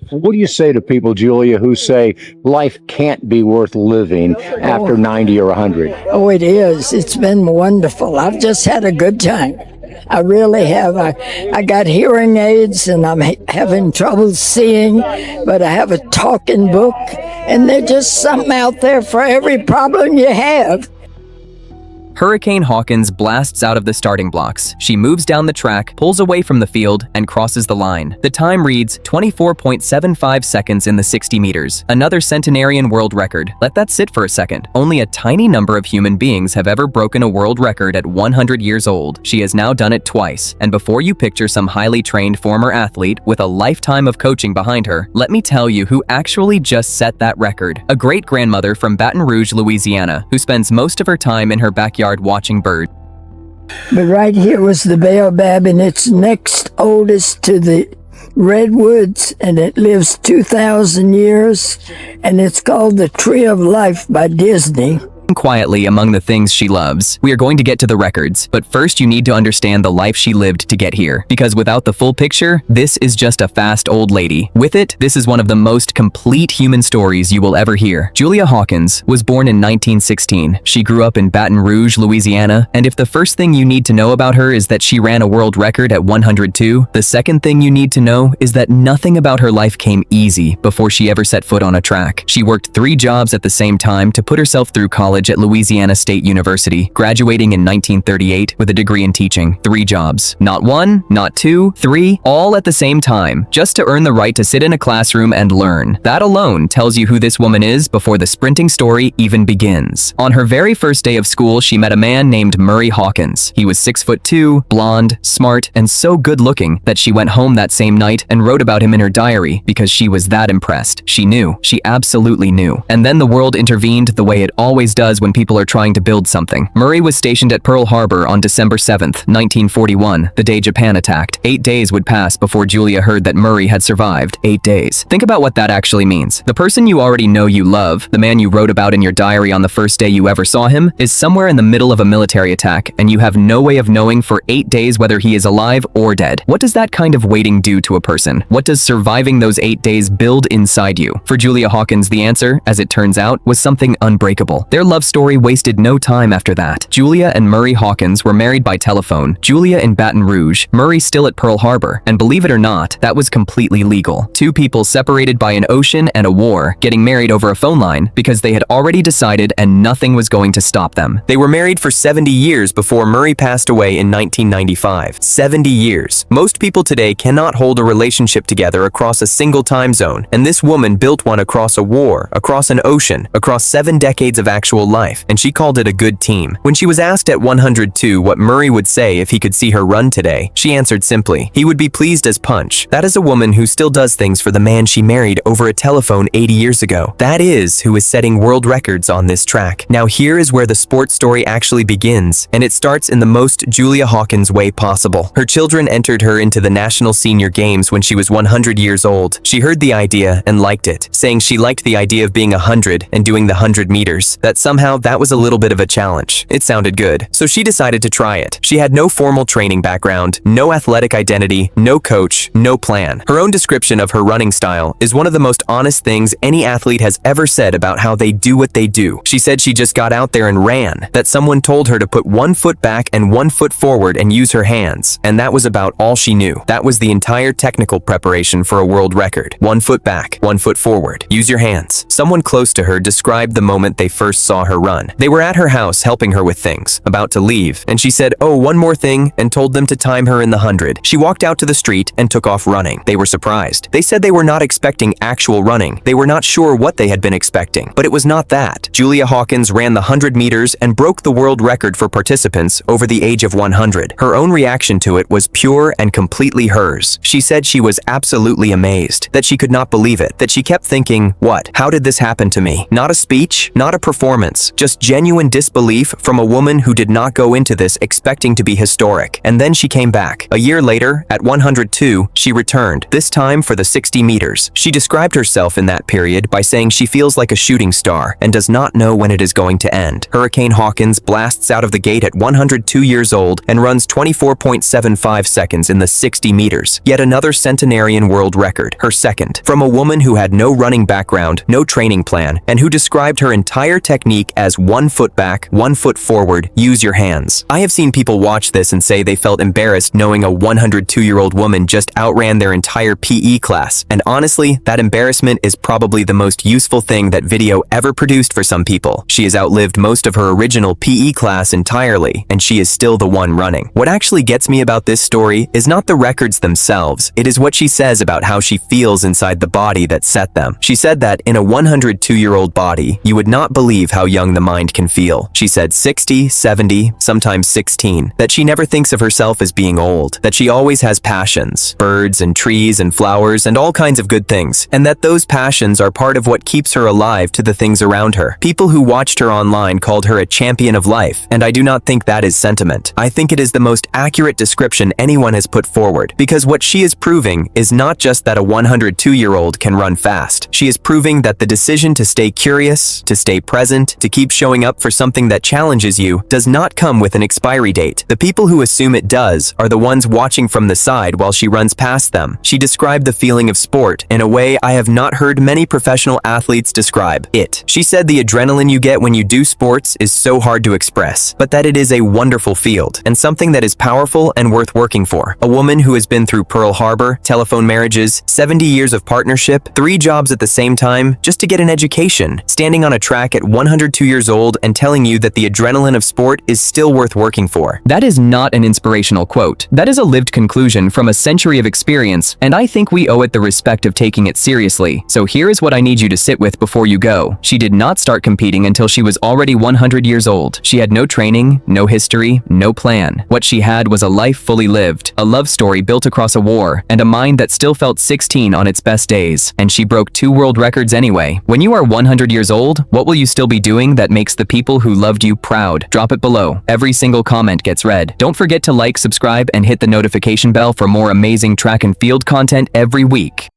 What do you say to people, Julia, who say life can't be worth living after 90 or 100? Oh, it is. It's been wonderful. I've just had a good time. I really have. I got hearing aids and I'm having trouble seeing, but I have a talking book, and there's just something out there for every problem you have. Hurricane Hawkins blasts out of the starting blocks. She moves down the track, pulls away from the field, and crosses the line. The time reads 24.75 seconds in the 60 meters. Another centenarian world record. Let that sit for a second. Only a tiny number of human beings have ever broken a world record at 100 years old. She has now done it twice. And before you picture some highly trained former athlete with a lifetime of coaching behind her, let me tell you who actually just set that record. A great-grandmother from Baton Rouge, Louisiana, who spends most of her time in her backyard watching birds. But right here was the baobab, and it's next oldest to the redwoods, and it lives 2,000 years, and it's called the Tree of Life by Disney. Quietly among the things she loves. We are going to get to the records, but first you need to understand the life she lived to get here. Because without the full picture, this is just a fast old lady. With it, this is one of the most complete human stories you will ever hear. Julia Hawkins was born in 1916. She grew up in Baton Rouge, Louisiana, and if the first thing you need to know about her is that she ran a world record at 102, the second thing you need to know is that nothing about her life came easy before she ever set foot on a track. She worked 3 jobs at the same time to put herself through college at Louisiana State University, graduating in 1938 with a degree in teaching. 3 jobs. Not 1, not 2, 3, all at the same time, just to earn the right to sit in a classroom and learn. That alone tells you who this woman is before the sprinting story even begins. On her very first day of school, she met a man named Murray Hawkins. He was 6'2", blonde, smart, and so good looking that she went home that same night and wrote about him in her diary because she was that impressed. She knew. She absolutely knew. And then the world intervened the way it always does when people are trying to build something. Murray was stationed at Pearl Harbor on December 7th, 1941, the day Japan attacked. 8 days would pass before Julia heard that Murray had survived. 8 days. Think about what that actually means. The person you already know you love, the man you wrote about in your diary on the first day you ever saw him, is somewhere in the middle of a military attack, and you have no way of knowing for 8 days whether he is alive or dead. What does that kind of waiting do to a person? What does surviving those 8 days build inside you? For Julia Hawkins, the answer, as it turns out, was something unbreakable. Their love story wasted no time after that. Julia and Murray Hawkins were married by telephone. Julia in Baton Rouge, Murray still at Pearl Harbor. And believe it or not, that was completely legal. 2 people separated by an ocean and a war, getting married over a phone line because they had already decided and nothing was going to stop them. They were married for 70 years before Murray passed away in 1995. 70 years. Most people today cannot hold a relationship together across a single time zone, and this woman built one across a war, across an ocean, across 7 decades of actual life, and she called it a good team. When she was asked at 102 what Murray would say if he could see her run today, she answered simply, he would be pleased as punch. That is a woman who still does things for the man she married over a telephone 80 years ago. That is who is setting world records on this track. Now here is where the sports story actually begins, and it starts in the most Julia Hawkins way possible. Her children entered her into the National Senior Games when she was 100 years old. She heard the idea and liked it, saying she liked the idea of being 100 and doing the 100 meters, that somehow that was a little bit of a challenge. It sounded good. So she decided to try it. She had no formal training background, no athletic identity, no coach, no plan. Her own description of her running style is one of the most honest things any athlete has ever said about how they do what they do. She said she just got out there and ran, that someone told her to put 1 foot back and 1 foot forward and use her hands, and that was about all she knew. That was the entire technical preparation for a world record. 1 foot back, 1 foot forward. Use your hands. Someone close to her described the moment they first saw her run. They were at her house helping her with things, about to leave, and she said, "Oh, one more thing," and told them to time her in the 100. She walked out to the street and took off running. They were surprised. They said they were not expecting actual running. They were not sure what they had been expecting, but it was not that. Julia Hawkins ran the 100 meters and broke the world record for participants over the age of 100. Her own reaction to it was pure and completely hers. She said she was absolutely amazed, that she could not believe it, that she kept thinking, what? How did this happen to me? Not a speech, not a performance, performance. Just genuine disbelief from a woman who did not go into this expecting to be historic. And then she came back. A year later, at 102, she returned, this time for the 60 meters. She described herself in that period by saying she feels like a shooting star and does not know when it is going to end. Hurricane Hawkins blasts out of the gate at 102 years old and runs 24.75 seconds in the 60 meters. Yet another centenarian world record, her second, from a woman who had no running background, no training plan, and who described her entire technique as 1 foot back, 1 foot forward, use your hands. I have seen people watch this and say they felt embarrassed knowing a 102-year-old woman just outran their entire PE class. And honestly, that embarrassment is probably the most useful thing that video ever produced for some people. She has outlived most of her original PE class entirely, and she is still the one running. What actually gets me about this story is not the records themselves, it is what she says about how she feels inside the body that set them. She said that in a 102-year-old body, you would not believe how young the mind can feel. She said 60, 70, sometimes 16, that she never thinks of herself as being old, that she always has passions, birds and trees and flowers and all kinds of good things, and that those passions are part of what keeps her alive to the things around her. People who watched her online called her a champion of life, and I do not think that is sentiment. I think it is the most accurate description anyone has put forward, because what she is proving is not just that a 102-year-old can run fast. She is proving that the decision to stay curious, to stay present, to keep showing up for something that challenges you does not come with an expiry date. The people who assume it does are the ones watching from the side while she runs past them. She described the feeling of sport in a way I have not heard many professional athletes describe it. She said the adrenaline you get when you do sports is so hard to express, but that it is a wonderful field and something that is powerful and worth working for. A woman who has been through Pearl Harbor, telephone marriages, 70 years of partnership, 3 jobs at the same time, just to get an education, standing on a track at 102 years old and telling you that the adrenaline of sport is still worth working for. That is not an inspirational quote. That is a lived conclusion from a century of experience, and I think we owe it the respect of taking it seriously. So here is what I need you to sit with before you go. She did not start competing until she was already 100 years old. She had no training, no history, no plan. What she had was a life fully lived, a love story built across a war, and a mind that still felt 16 on its best days. And she broke 2 world records anyway. When you are 100 years old, what will you still be doing that makes the people who loved you proud? Drop it below. Every single comment gets read. Don't forget to like, subscribe, and hit the notification bell for more amazing track and field content every week.